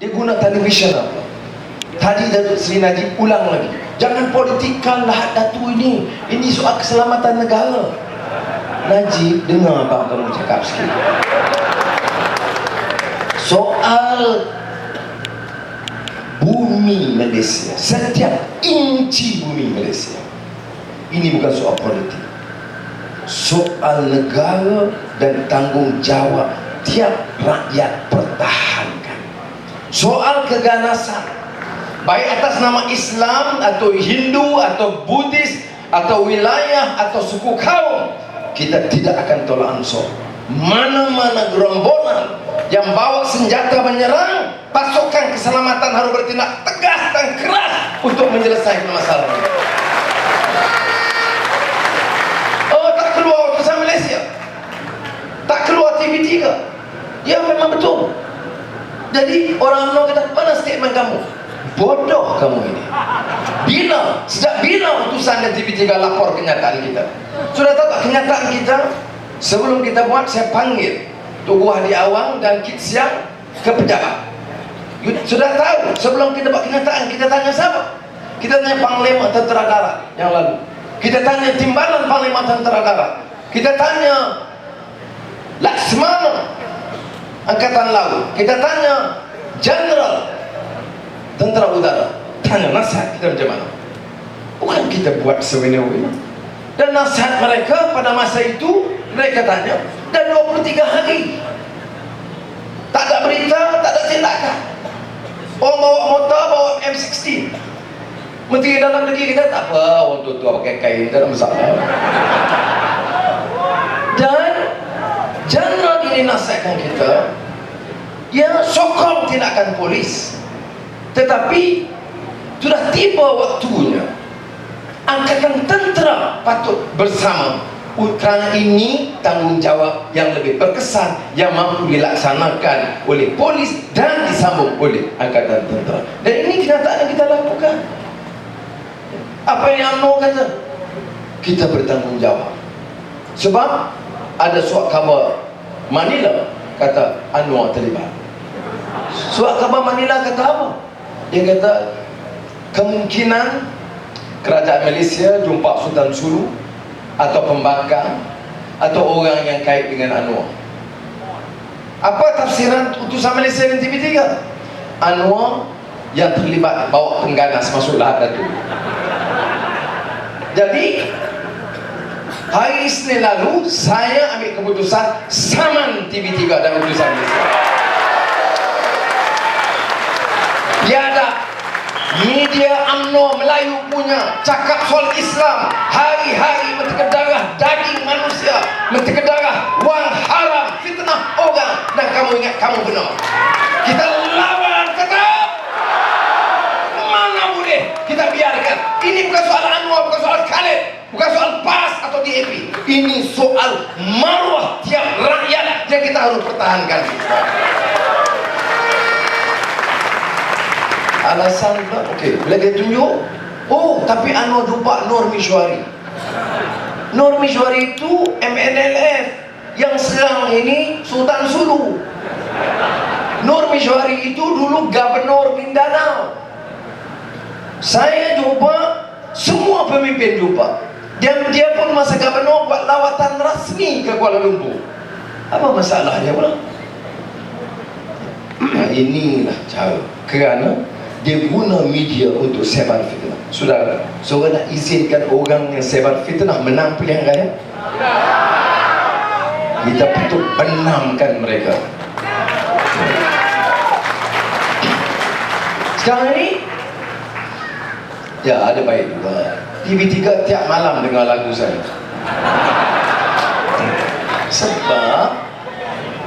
Dia guna televisyen apa? Tadi Datuk Seri Najib ulang lagi, jangan politikal lah Datuk ini soal keselamatan negara. Najib, dengar abang kamu cakap sikit. Soal bumi Malaysia, setiap inci bumi Malaysia, ini bukan soal politik, soal negara dan tanggungjawab tiap rakyat pertahankan. Soal keganasan, baik atas nama Islam atau Hindu atau Buddhis atau wilayah atau suku kaum, kita tidak akan tolak ansur. Mana-mana gerombolan yang bawa senjata menyerang, pasukan keselamatan harus bertindak tegas dan keras untuk menyelesaikan masalah ini. Oh, tak keluar utusan Malaysia, tak keluar TV3. Ya, memang betul. Jadi orang UMNO kata, mana statement kamu? Bodoh kamu ini. Sejak bila utusan dan TV3 lapor kenyataan kita? Sudah tahu tak kenyataan kita? Sebelum kita buat, saya panggil Tugu Hadi Awang dan Kit Siang ke pejabat. Sudah tahu, sebelum kita buat kenyataan, kita tanya siapa? Kita tanya Panglima Tentera Darat yang lalu, kita tanya Timbalan Panglima Tentera Darat, kita tanya Laksmana Angkatan Laut, kita tanya Jenderal Tentera Udara. Tanya nasihat kita macam mana? Bukan kita buat sewena-wena. Dan nasihat mereka pada masa itu, mereka tanya, dan 23 hari tak ada berita, tak ada tindakan. Orang bawa motor, bawa M16. Menteri Dalam Negeri kita, tak apa, orang tua-tua pakai kain, tak ada masalah. Dan Jenderal ini nasihatkan kita, dia sokong tindakan polis, tetapi sudah tiba waktunya Angkatan Tentera patut bersama, kerana ini tanggungjawab yang lebih berkesan yang mampu dilaksanakan oleh polis dan disambung oleh Angkatan Tentera. Dan ini kenyataan yang kita lakukan. Apa yang UMNO kata? Kita bertanggungjawab. Sebab ada surat khabar Manila kata Anwar terlibat. Surat khabar Manila kata apa? Dia kata kemungkinan kerajaan Malaysia jumpa Sultan Sulu atau pembangkang atau orang yang kait dengan Anwar. Apa tafsiran utusan Malaysia dan TV3? Anwar yang terlibat bawa pengganas masuk Lahad Datu. Jadi hari Isnin lalu saya ambil keputusan saman TV3 dan utusan Malaysia. Biadab media UMNO Melayu punya cakap soal Islam, hari-hari mentekan darah daging manusia, mentekan darah wang haram, fitnah orang, dan kamu ingat kamu benar. Kita lawan tetap. Mana boleh kita biarkan. Ini bukan soal Anwar, bukan soal Khalid, bukan soal PAS atau DAP. Ini soal maruah tiap rakyat yang kita harus pertahankan. Alasan okey, bila dia tunjuk, oh tapi Anwar jumpa Nur Mishwari. Nur Mishwari itu MNLF yang sekarang ini Sultan Sulu. Nur Mishwari itu dulu Gubernur Mindanao. Saya jumpa, semua pemimpin jumpa. Dan dia pun masa Gubernur buat lawatan rasmi ke Kuala Lumpur. Apa masalahnya pula? Nah, inilah cara. Kerana dia guna media untuk sebar fitnah. Saudara, seorang nak izinkan orang yang sebar fitnah menang pilihan raya? Kita patut benamkan mereka. Sekarang ini, ya ada baik juga. TV3 tiap malam dengar lagu saya. Sebab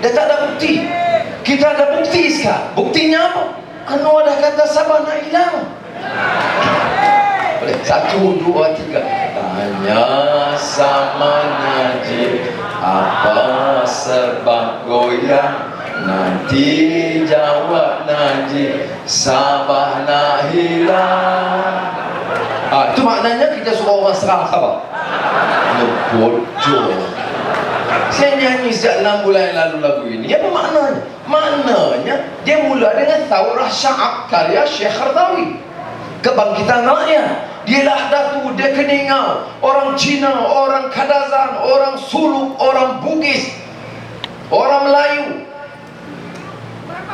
dia tak ada bukti. Kita ada bukti sekarang. Buktinya apa? Anwar dah kata Sabah nak hilang. Boleh? 1, 2, 3. Tanya sama Najib, apa sebab goyang? Nanti jawab Najib, Sabah nak hilang. Itu maknanya kita suruh orang serang Sabah. Bodoh. Saya nyanyi sejak 6 bulan yang lalu lagu ini. Apa maknanya? Maknanya dia mula dengan Thawrah Sya'ab karya Syekh Qaradawi, kebangkitan rakyat. Dialah Datu, dia Keningau, orang Cina, orang Kadazan, orang Suluk, orang Bugis, orang Melayu,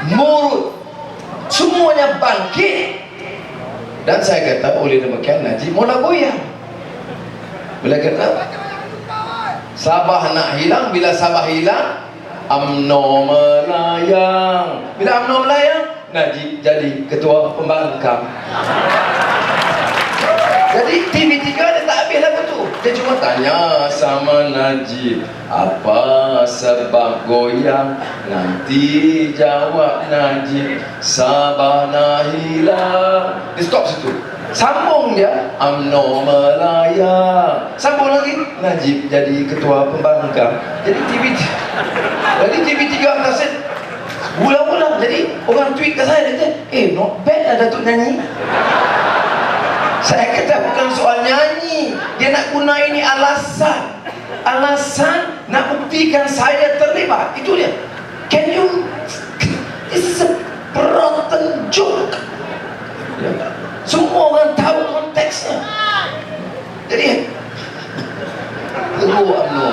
Murut, semuanya bangkit. Dan saya kata oleh demikian Najib mula goyang. Bila kata Sabah nak hilang, bila Sabah hilang UMNO melayang. Bila UMNO melayang, Najib jadi ketua pembangkang. Jadi TV3 dia tak habis lagu tu. Dia cuma tanya sama Najib, apa sebab goyang? Nanti jawab Najib, Sabah nak hilang. Dia stop situ. Sambung dia, UMNO melayang. Sambung lagi, Najib jadi ketua pembangkang. Jadi TV3 atas ulang-ulang. Jadi orang tweet ke saya, dia kata, not bad lah Datuk nyanyi. Saya kata bukan soal nyanyi, dia nak guna ini alasan nak buktikan saya terlibat. Itu dia. Can you, this is a rotten joke. Semua orang tahu konteksnya. Jadi UMNO.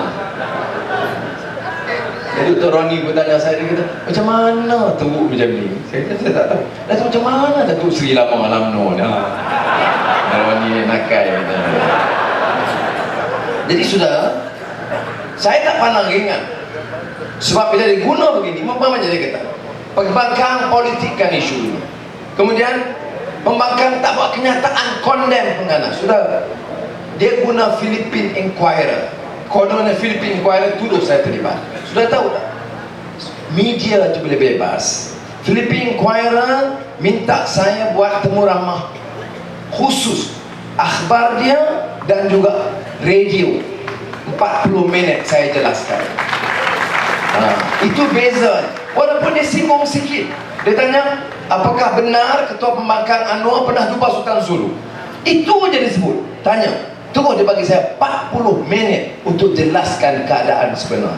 Jadi Dr. Roni bertanya saya, dia kata, macam mana teruk macam ni? Saya kata saya tak tahu. Datuk macam mana Datuk Seri Lama UMNO ni? Roni nakai. Jadi sudah, saya tak pandang ringan. Sebab bila diguna begini, macam dia kata, pembangkang politikkan isu ini. Kemudian pembangkang tak buat kenyataan condemn pengganas. Sudah, dia guna Philippine Inquirer. Konon Philippine Inquirer tuduh saya terlibat. Sudah tahu tak? Media itu boleh bebas. Philippine Inquirer minta saya buat temu ramah khusus akhbar dia dan juga radio. 40 minit saya jelaskan. Itu beza. Walaupun dia singgung sikit. Dia tanya, apakah benar Ketua Pembangkang Anwar pernah jumpa Sultan Zulu? Itu je disebut. Tanya. Tunggu, dia bagi saya 40 minit untuk jelaskan keadaan sebenar.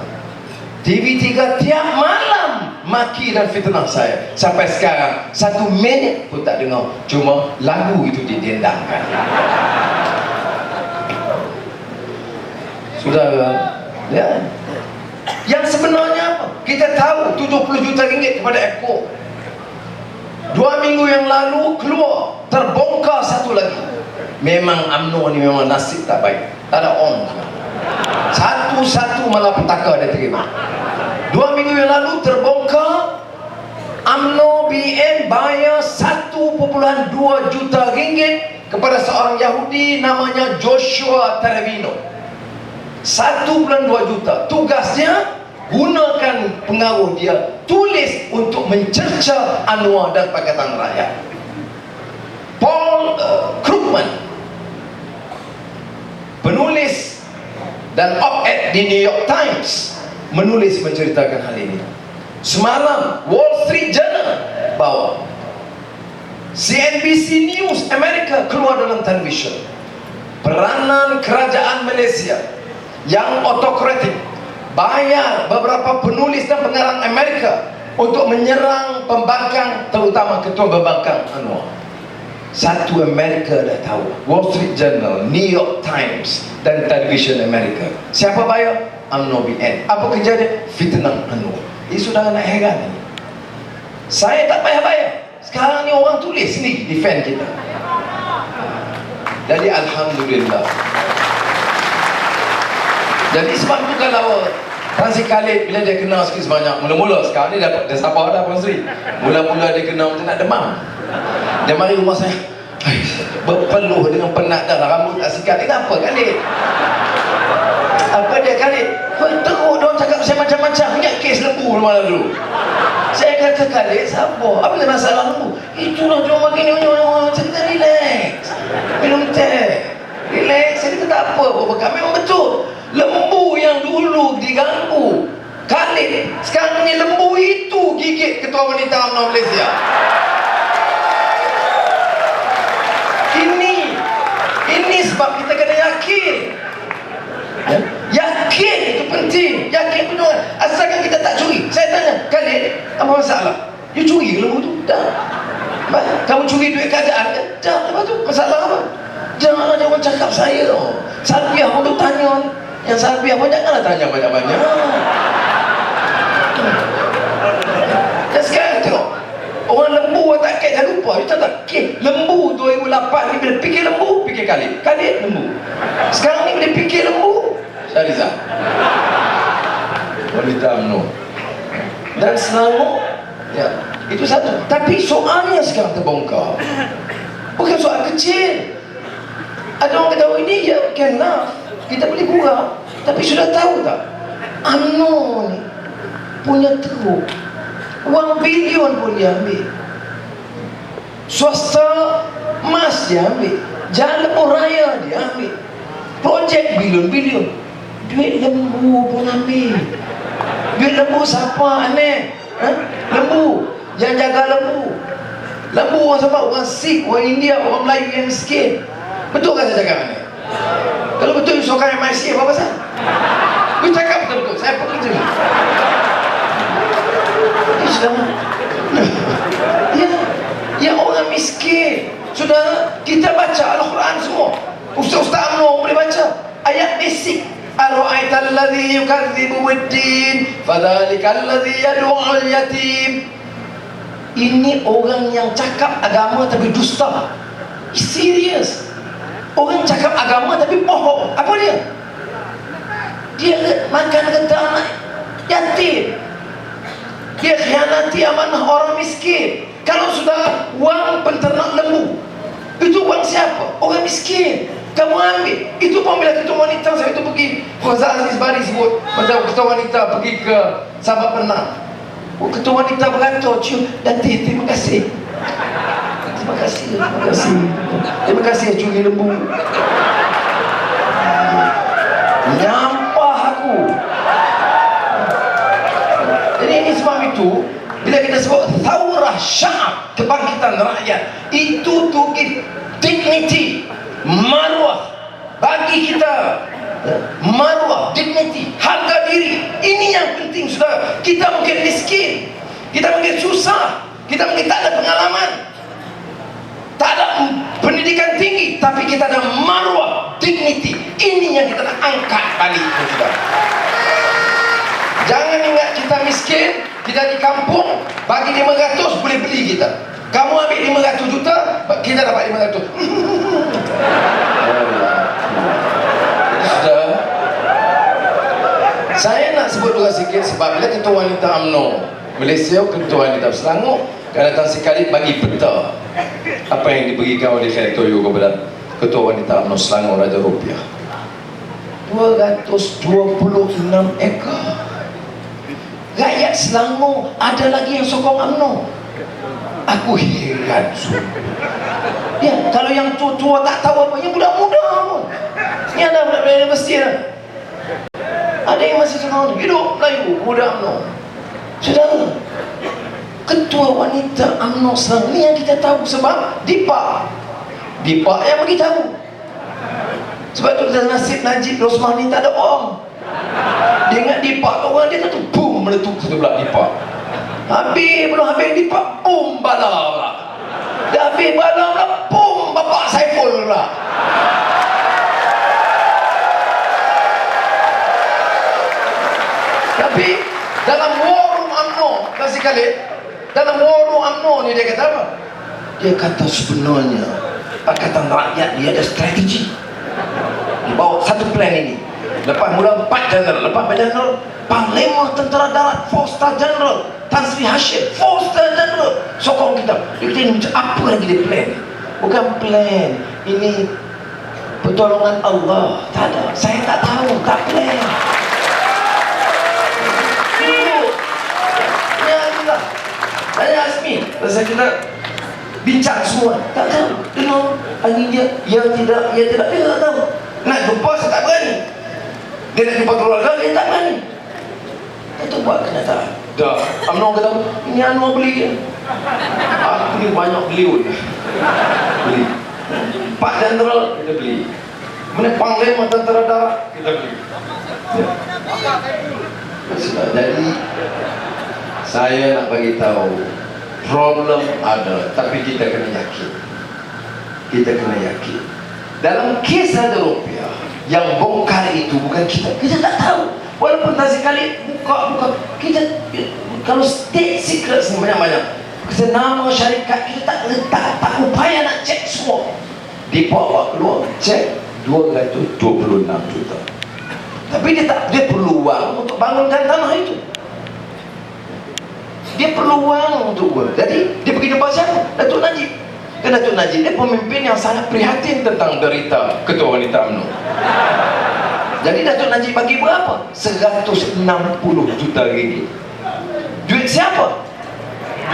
TV3 tiap malam maki dan fitnah saya. Sampai sekarang 1 minit pun tak dengar. Cuma lagu itu didendangkan. Sudah ya. Yang sebenarnya apa? Kita tahu 70 juta ringgit kepada Eko. 2 minggu yang lalu keluar, terbongkar satu lagi. Memang UMNO ni memang nasib tak baik. Tak ada on. Satu-satu malapetaka dia terima. 2 minggu yang lalu terbongkar, UMNO BN bayar 1.2 juta ringgit kepada seorang Yahudi namanya Joshua Terevino. 1.2 juta. Tugasnya gunakan pengaruh dia, tulis untuk mencerca Anwar dan Pakatan Rakyat. Paul Krugman, penulis dan op-ed di New York Times, menulis menceritakan hal ini. Semalam Wall Street Journal bawa, CNBC News Amerika keluar dalam televisyen, peranan kerajaan Malaysia yang otokratik bayar beberapa penulis dan pengarang Amerika untuk menyerang pembangkang, terutama Ketua Pembangkang Anwar. Satu Amerika dah tahu, Wall Street Journal, New York Times dan televisyen Amerika. Siapa bayar? UMNO BN. Apa kerja dia? Fitnah Anwar. Ini sudah nak heran ini. Saya tak payah bayar. Sekarang ni orang tulis sendiri defend kita. Jadi alhamdulillah. Jadi sebab tu kalau Tan Sri Khalid bila dia kenal sikit sebanyak, mula-mula sekarang ni dah sabar dah Puan Sri. Mula-mula dia kenal macam nak demam. Dia mari rumah saya, berpeluh dengan penat dah lah, rambut tak sikat. Dia apa Khalid? Apa dia Khalid? Teruk dia orang cakap saya macam-macam. Ingat kes lembu malam dulu. Saya kata Khalid, sabar. Apa dia masalah lembu? Itulah dia orang begini. Saya kata relax, minum teh, relax. Saya kata tak apa. Memang betul lembu yang dulu diganggu Khalid, sekarang ni lembu itu gigit Ketua Wanita UMNO Malaysia. Ini sebab kita kena yakin. Yakin itu penting. Yakin betul. Asalkan kita tak curi. Saya tanya, Khalid, apa masalah? You curi ke lembu tu? Tak. Kamu curi duit kerajaan kan? Tak. Apa tu? Masalah apa? Jangan orang cakap saya. Salbiah pun tu tanya. Yang salbiah pun janganlah tanya banyak-banyak. Dan sekarang tengok, orang lembu tak kek, jangan lupa. You tahu tak? Lembu 2008 ni bila fikir lembu, fikir Khalid. Khalid lembu. Sekarang ni bila fikir lembu, Syahrizal. Wanita UMNO. Dan Selangor, ya, itu satu. Tapi soalnya sekarang terbongkar. Bukan soal kecil. Ada orang kata, oh ini ya bukanlah, kita boleh kurang. Tapi sudah tahu tak, UMNO ni punya teruk. Wang bilion pun dia ambil. Swasta mas dia ambil. Jalan lebuh raya dia ambil. Projek bilion-bilion. Duit lembu pun ambil. Duit lembu siapa aneh? Lembu yang jaga lembu. Lembu orang siapa? Orang Sikh, orang India, orang Melayu yang miskin. Betul kan saya cakap aneh? Kalau betul sokan MIC apa pasal? Aku cakap betul-betul. Saya pekerja ni. Ya orang miskin. Sudah kita baca Al-Quran semua. Ustaz-ustaz UMNO boleh baca ayat basic. Ara'aital ladzi yukadzibu bid-din fadzalikal ladzi yad'ul yatim. Ini orang yang cakap agama tapi dusta. Serius. Orang cakap agama tapi bohong. Apa dia? Dia makan kata anak yatim. Dia khianati amanah orang miskin. Kalau sudah wang penternak lembu, itu wang siapa? Orang miskin. Kamu ambil. Itu pun bila ketua wanita saya itu pergi, Khazal Aziz Bari sebut, pada ketua wanita pergi ke Sabah Penang. Ketua wanita berkata, cium Datin, terima kasih. Terima kasih, terima kasih. Terima kasih curi lembu. Nyampah aku. Jadi ini sebab itu, bila kita sebut thawrah sya'ab, kebangkitan rakyat, itu tuki dignity, maruah bagi kita. Maruah, dignity, harga diri. Ini yang penting, saudara. Kita mungkin miskin, kita mungkin susah, kita mungkin tak ada pengalaman, tak ada pendidikan tinggi, tapi kita ada maruah, dignity. Ini yang kita nak angkat balik, saudara. Jangan ingat kita miskin, kita di kampung, bagi 500 boleh beli kita. Kamu ambil 500 juta, kita dapat 500. Sudah. Saya nak sebut juga sikit sebab bila ketua wanita UMNO Malaysia, ketua wanita Selangor akan datang sekali bagi peta apa yang diberikan oleh Khalid Toyo kepada ketua wanita UMNO Selangor Raja Rupiah. 226 ekar. Rakyat Selangor ada lagi yang sokong UMNO. Aku heran. Ya, kalau yang tua-tua tak tahu apa, yang muda-muda pun. Ni ada budak-budak universiti dah. Ada yang masih sokong hidup Melayu, muda UMNO. Saudara, ketua wanita UMNO Selangor ni yang kita tahu sebab Dipak yang bagi tahu. Sebab tu Nasib Najib Rosmah ni tak ada orang. Dia ingat Dipak tu orang dia tu boom meletup satu belah Dipak. Belum habis Dipak, boom bala pula. Dah habis bala pula, boom bapak Saiful pula. Tapi dalam war room UMNO, kasih Khalid, dalam war room UMNO ni dia kata apa? Dia kata sebenarnya Pakatan Rakyat dia ada strategi. Dia bawa satu plan ini. Lepas mula 4 general, lepas 4 general, Panglima Tentera Darat 4-star General Tan Sri Hashim 4-star General sokong kita. Dia kata ini macam apa lagi dia plan? Bukan plan, ini pertolongan Allah. Tak ada, saya tak tahu, tak plan. Ya itulah. Saya Azmi, pasal kita bincang semua, tak tahu. Dengar hari dia, ya tidak, dia tak tahu. Nak jumpa saya tak berani. Dia nak jumpa keluarga, dia tak berani. Itu buat kenyataan. Dah, UMNO kata, ini Anwar beli. Aku ni banyak beli. Beli. Pak Jenderal, kita beli. Kemudian Panglima Tentera Darat, kita beli. Jadi saya nak bagi tahu, problem ada, tapi kita kena yakin. Kita kena yakin. Dalam kes Raja Rupiah yang bongkar itu bukan kita tak tahu. Walaupun tak sekali buka kita, kalau state secret banyak-banyak, nama syarikat kita tak letak, tak upaya nak cek semua. Dibawa keluar, cek 226 juta. Tapi dia perlu wang untuk bangunkan tanah itu. Dia perlu wang untuk buat. Jadi dia pergi jumpa siapa? Datuk Najib. Kan Datuk Najib dia pemimpin yang sangat prihatin tentang derita Ketua Wanita UMNO. Jadi Datuk Najib bagi berapa? 160 juta ringgit. Duit siapa?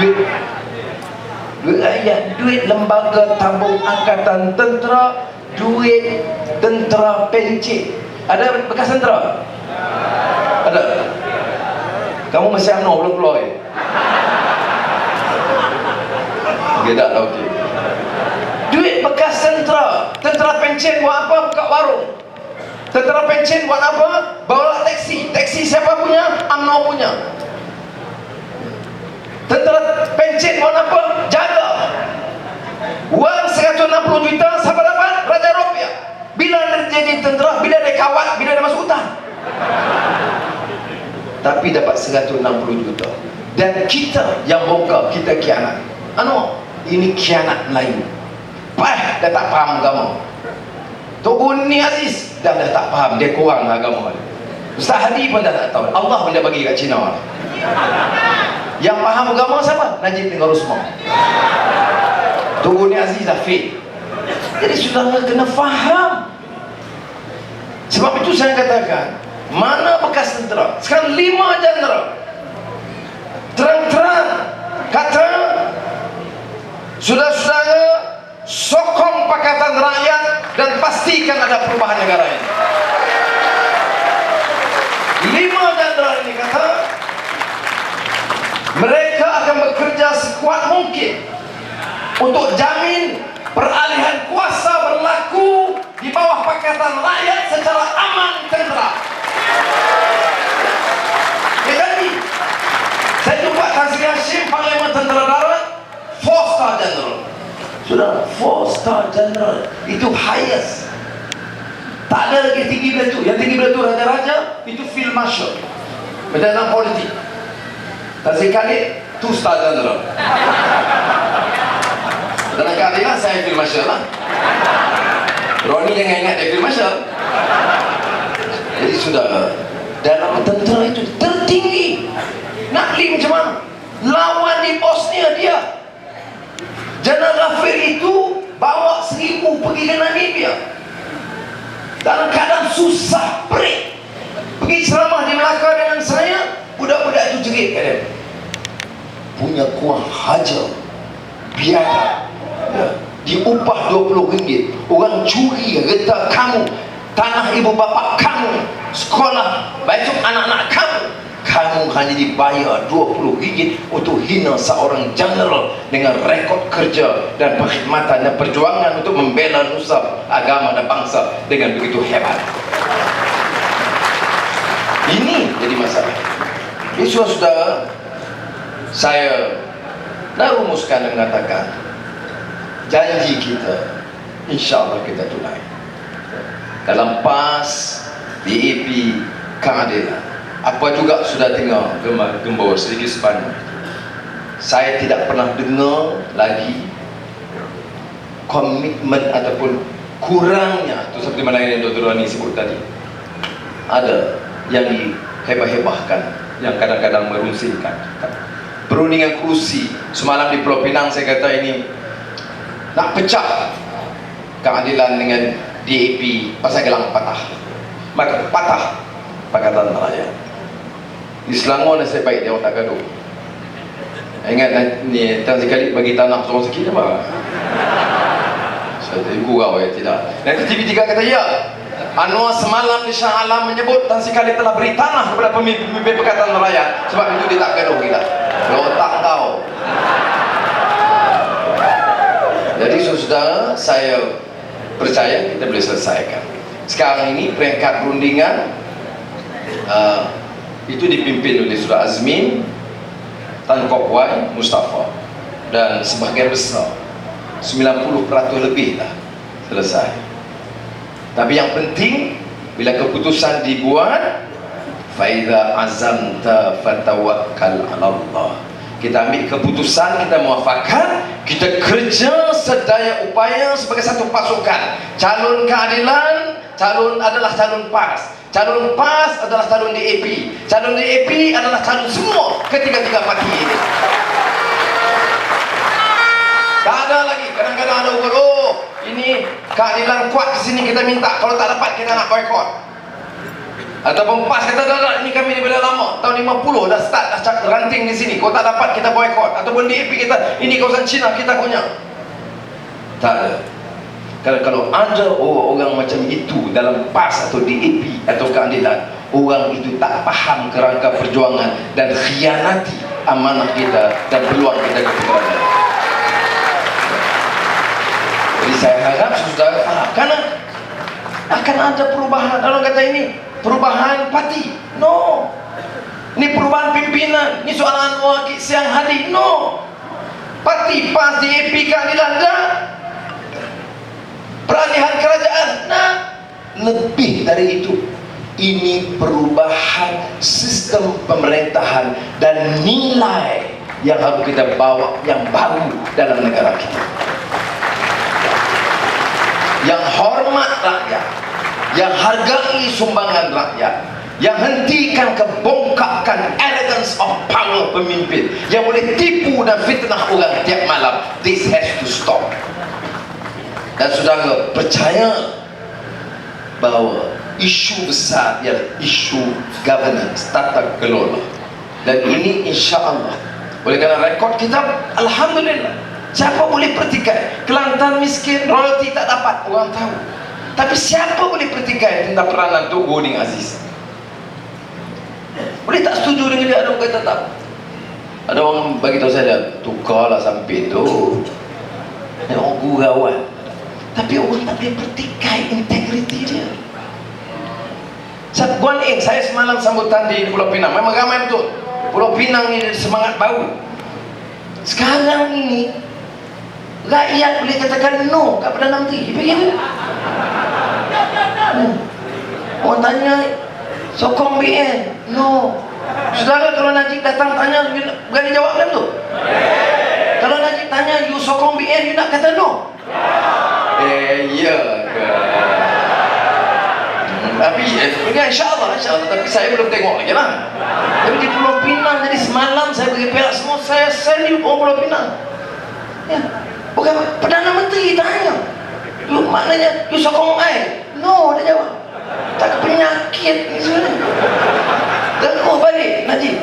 Duit rakyat, duit lembaga tabung angkatan tentera, duit tentera pencet. Ada bekas tentera? Ada? Kamu masih UMNO belum keluar ya? Okey tak? Okey. Duit bekas tentera. Tentera pencen buat apa? Buka warung. Tentera pencen buat apa? Bawa taksi. Taksi siapa punya? UMNO punya. Tentera pencen buat apa? Jaga. Wang 160 juta siapa dapat? Raja Rupiah. Bila dia jadi tentera, bila dia kawat, bila dia masuk hutan. Tapi dapat 160 juta. Dan kita yang bongkar, kita khianat. Ini khianat Melayu. Dah tak faham agama. Tok Buni Aziz dah tak faham, dia kurang agama. Ustaz Hadi pun dah tak tahu. Allah pun dah bagi kat Cina. Yang faham agama siapa? Najib dengan Rusmah. Tok Buni Aziz dah fail. Jadi saudara kena faham. Sebab itu saya katakan, mana bekas tentera? Sekarang 5 jenderal terang-terang kata, saudara-saudara sokong Pakatan Rakyat dan pastikan ada perubahan negara ini. 5 jenderal ini kata mereka akan bekerja sekuat mungkin untuk jamin peralihan kuasa berlaku di bawah Pakatan Rakyat secara aman tentera. Jadi saya jumpa Tan Sri Hashim, Panglima Tentera Darat, 4-star General. Sudah 4-star General itu highest. Tak ada lagi tinggi bila itu. Yang tinggi bila itu raja-raja, itu Field Marshal, dalam politik. Tan Sri Khalid 2-star General. Dalam keadilan saya Field Marshal lah. Roni jangan ingat dia Field Marshal. Jadi sudah dalam tentera itu tertinggi. Nak beli macam mana? Lawan di Bosnia dia. General Ghafir itu bawa 1000 pergi ke Namibia dalam keadaan susah perik. Pergi ceramah di Melaka dengan saya, budak-budak itu jerit kat dia. Punya kuah haja biadab ya, diupah RM20. Orang curi harta kamu, tanah ibu bapa kamu, sekolah, baju anak-anak kamu. Kamu hanya dibayar RM20 untuk hina seorang general dengan rekod kerja dan perkhidmatan dan perjuangan untuk membela nusa, agama dan bangsa dengan begitu hebat. Ini jadi masalah. Jadi saudara, saya nak rumuskan dan mengatakan janji kita insya-Allah kita tunai dalam PAS, DAP, keadilan. Apa juga sudah dengar gembor sedikit sebanyak. Saya tidak pernah dengar lagi komitmen ataupun kurangnya itu seperti mana yang Dr. Rani sebut tadi. Ada yang dihebah-hebahkan, yang kadang-kadang merungsingkan. Perundingan kursi semalam di Pulau Pinang, saya kata ini nak pecah keadilan dengan DAP pasal gelang patah. Maka patah Pakatan Rakyat. Di Selangor nasib baik dia orang tak gaduh. Ingat ni Tan Sri Khalid bagi tanah seorang sikit apa? Saya gurau ya tidak. Dan TV3 kata ya. Anwar semalam di Shah Alam menyebut Tan Sri Khalid telah beri tanah kepada pemimpin Pakatan Rakyat. Sebab itu dia tak gaduh kita. Otak kau. Jadi saudara, saya percaya kita boleh selesaikan. Sekarang ini peringkat perundingan Itu dipimpin oleh Saudara Azmin, Tan Kok Wai, Mustafa, dan sebahagian besar 90% lebih dah selesai. Tapi yang penting bila keputusan dibuat, faidha azamta fatawakkal 'ala Allah. Kita ambil keputusan, kita muafakat, kita kerja sedaya upaya sebagai satu pasukan. Calon keadilan, calon adalah calon PAS. Calon PAS adalah calon DAP. Calon DAP adalah calon semua ketiga-tiga parti ini. Tak ada lagi. Kadang-kadang ada ukur, oh ini keadilan kuat di sini kita minta. Kalau tak dapat kita nak boykot. Ataupun PAS kata dah, ini kami daripada lama, tahun 50 dah start, dah cak ranting di sini. Kalau tak dapat kita boykot. Ataupun DAP kita, ini kawasan Cina kita punya. Tak ada. Kalau ada orang macam itu dalam PAS atau DAP atau keadilan, orang itu tak faham kerangka perjuangan dan khianati amanah kita dan peluang kita keberadaan. Jadi saya harap saudara faham, karena akan ada perubahan. Orang kata ini perubahan parti, no. Ini perubahan pimpinan, ini soalan wakil siang hari, no. Parti PAS, DAP, keadilan, dah. Peralihan kerajaan, nah. Lebih dari itu, ini perubahan sistem pemerintahan dan nilai yang harus kita bawa yang baru dalam negara kita, yang hormat rakyat, yang hargai sumbangan rakyat, yang hentikan kebongkakan arrogance of power pemimpin yang boleh tipu dan fitnah orang tiap malam. This has to stop. Dan saudara percaya bahawa isu besar ialah isu governance, tata kelola, dan ini insya-Allah oleh kerana rekod kita, alhamdulillah, siapa boleh pertikai Kelantan miskin, royalty tak dapat, orang tahu. Tapi siapa boleh pertikai tentang peranan Tok Goding Aziz? Boleh tak setuju dengan dia? Ada orang kata tak. Ada orang bagi tahu saya, tukarlah sampai tu, orang gurauan. Tapi orang tak boleh pertikai integriti dia. Guan Eng, saya semalam sambutan di Pulau Pinang, memang ramai betul. Pulau Pinang ni semangat baru. Sekarang ini rakyat boleh katakan no kat Perdana Menteri. Begini. Orang tanya sokong BN, no. Saudara, kalau Najib datang tanya, berani jawab kan tu? Kalau Najib tanya, you sokong BN, you nak kata no? Ya ke? Tapi insyaAllah, tapi saya belum tengok lagi lah. Tapi di Pulau Pinang, jadi semalam saya pergi Perak semua, saya send orang Pulau Pinang. Ya, bukan Perdana Menteri tanya, you maknanya you sokong I? No, dia jawab. Tak penyakit ni sebenarnya. Dan balik Najib,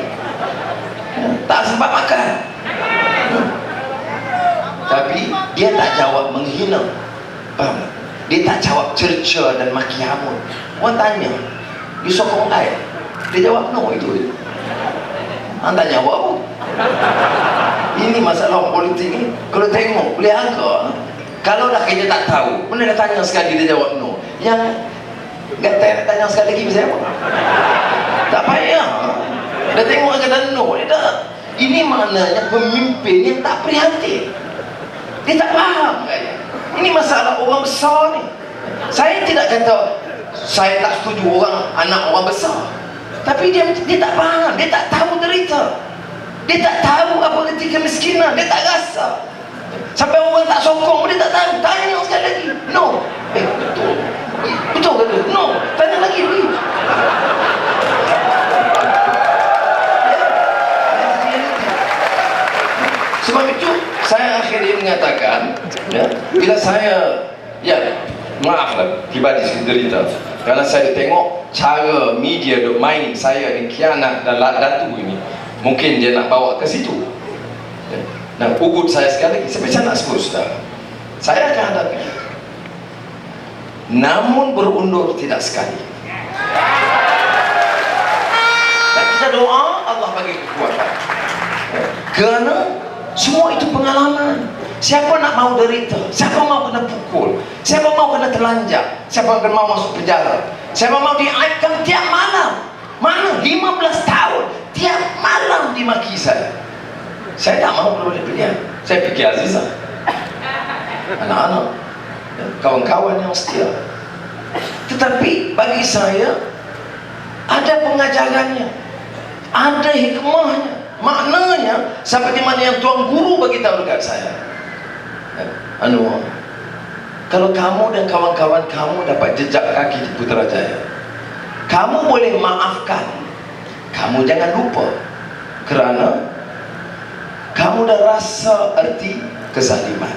tak sempat makan. Tapi dia tak jawab menghina, faham tak? Dia tak jawab cerca dan maki hamun. Orang tanya, you sokong I? Dia jawab no, itu dia. Orang tanya buat apa? Ini masalah politik ni. Kalau tengok boleh angka. Kalau dah kita tak tahu, mana dah tanya sekali dia jawab no. Yang tak tanya sekali lagi pasal apa? Tak payah. Dah tengok kata no, dia dah. Ini maknanya pemimpin yang tak prihatin. Dia tak faham. Ini masalah orang besar ni. Saya tidak kata saya tak setuju orang, anak orang besar. Tapi dia tak faham, dia tak tahu derita. Dia tak tahu apa arti kemiskinan, dia tak rasa. Sampai orang tak sokong, dia tak tahu. Tanya sekali lagi. No. Betul. Betul ke tu? No. Tanya lagi. Sebab itu saya akhirnya mengatakan, ya, bila saya, ya, maaflah pribadi derita, kerana saya tengok cara media duk main saya ni khianat dan datu ini, mungkin dia nak bawa ke situ, ya. Nah, ugut saya sekali lagi, saya nak sebut saudara, saya akan hadapi, namun berundur tidak sekali. Dan kita doa Allah bagi kekuatan, ya. Kerana semua itu pengalaman. Siapa nak mau derita? Siapa mau kena pukul? Siapa mau kena telanjang? Siapa mau masuk penjara? Siapa mau diaibkan tiap malam? Mana maki-maki saya tak mau keluar dari pilihan. Saya fikir Azizah, anak-anak, kawan-kawan yang setia. Tetapi bagi saya ada pengajarannya, ada hikmahnya, maknanya seperti mana yang Tuan Guru bagi tahu dekat saya. Kalau kamu dan kawan-kawan kamu dapat jejak kaki di Putrajaya, kamu boleh maafkan, kamu jangan lupa, kerana kamu dah rasa erti kezaliman,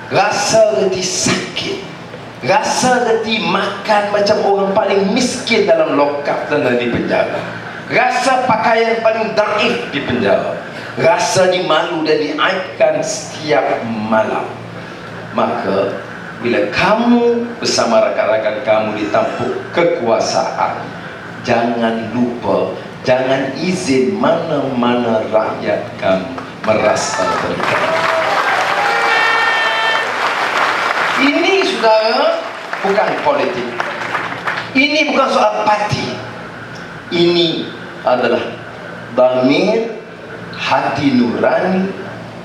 rasa erti sakit, rasa erti makan macam orang paling miskin dalam lokap dan di penjara, rasa pakaian paling daif di penjara, rasa dimalu dan diaibkan setiap malam. Maka bila kamu bersama rakan-rakan kamu ditampuk kekuasaan, jangan lupa, jangan izin mana-mana rakyat kamu merasa terlibat. Ini saudara bukan politik, ini bukan soal parti, ini adalah dhamir, hati nurani,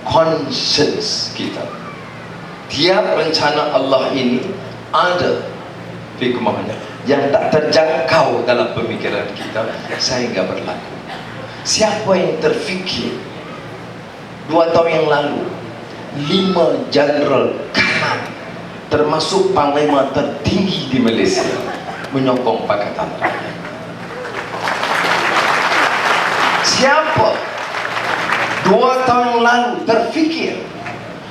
conscience kita. Tiap rencana Allah ini ada hikmahnya yang tak terjangkau dalam pemikiran kita sehingga berlaku. Siapa yang terfikir 2 tahun yang lalu 5 jeneral kanan termasuk panglima tertinggi di Malaysia menyokong Pakatan Rakyat? Siapa 2 tahun yang lalu terfikir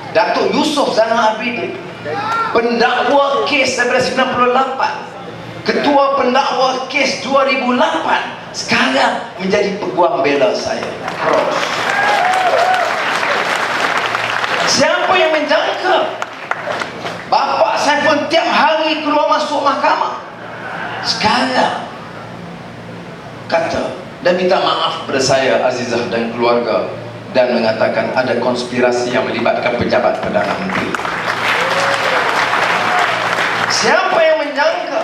Datuk Yusof Zainal Abidin, pendakwa kes daripada 98, ketua pendakwa kes 2008, sekarang menjadi peguam bela saya, Prof. Siapa yang menjangka bapa saya pun tiap hari keluar masuk mahkamah, sekarang kata dan minta maaf kepada saya, Azizah dan keluarga, dan mengatakan ada konspirasi yang melibatkan pejabat Perdana Menteri. Siapa yang menjangka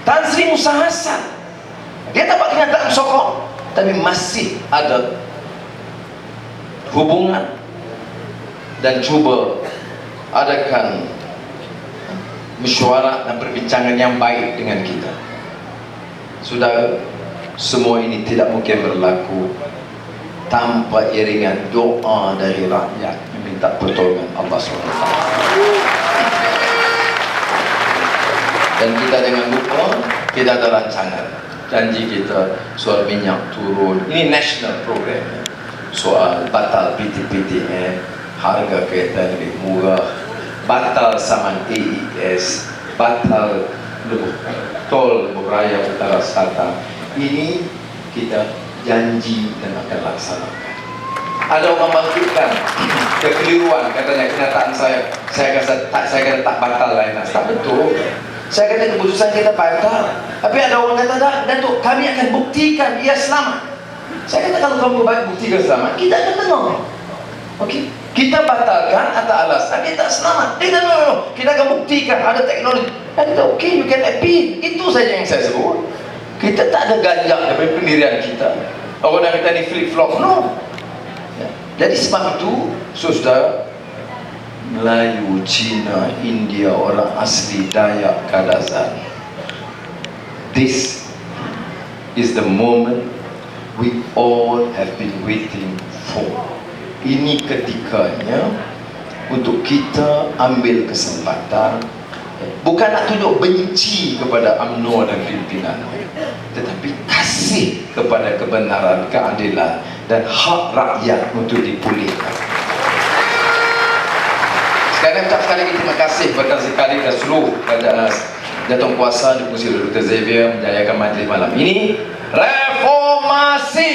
Tan Sri Musa Hassan, dia dapat kenyataan sokong, tapi masih ada hubungan dan cuba adakan mesyuarat dan perbincangan yang baik dengan kita. Saudara, semua ini tidak mungkin berlaku tanpa iringan doa dari rakyat meminta pertolongan Allah SWT. Dan kita jangan lupa, kita ada rancangan, janji kita soal minyak turun, ini national program, soal batal PTPTN, harga kereta lebih murah, batal saman AES, batal tol Lebuh Raya Utara Selatan. Ini kita janji dan akan laksanakan. Ada orang bangkitkan kekeliruan, katanya kenyataan saya kata tak batal Lainas. Tak betul. Saya kata keputusan kita batal, tapi ada orang kata tak, Datuk, kami akan buktikan ia selamat. Saya kata kalau kamu buktikan selamat, kita akan dengar. Okey, kita batalkan atas alasan kita selamat. Dia kata no, kita akan buktikan ada teknologi. Saya kata okey, you can appeal. Itu saja yang saya sebut. Kita tak ada ganjak daripada pendirian kita. Orang yang kata ni flip-flop, no. Jadi sebab itu, saudara, Melayu, Cina, India, orang asli Dayak, Kadazan, this is the moment we all have been waiting for. Ini ketikanya untuk kita ambil kesempatan, bukan nak tunjuk benci kepada UMNO dan pimpinannya, tetapi kasih kepada kebenaran, keadilan dan hak rakyat untuk dipulihkan. Sekarang ucap sekali lagi terima kasih berkali-kali ke seluruh kerajaan Jatuh Kuasa dipengurusi oleh Dr. Xavier menjayakan majlis malam ini. Reformasi!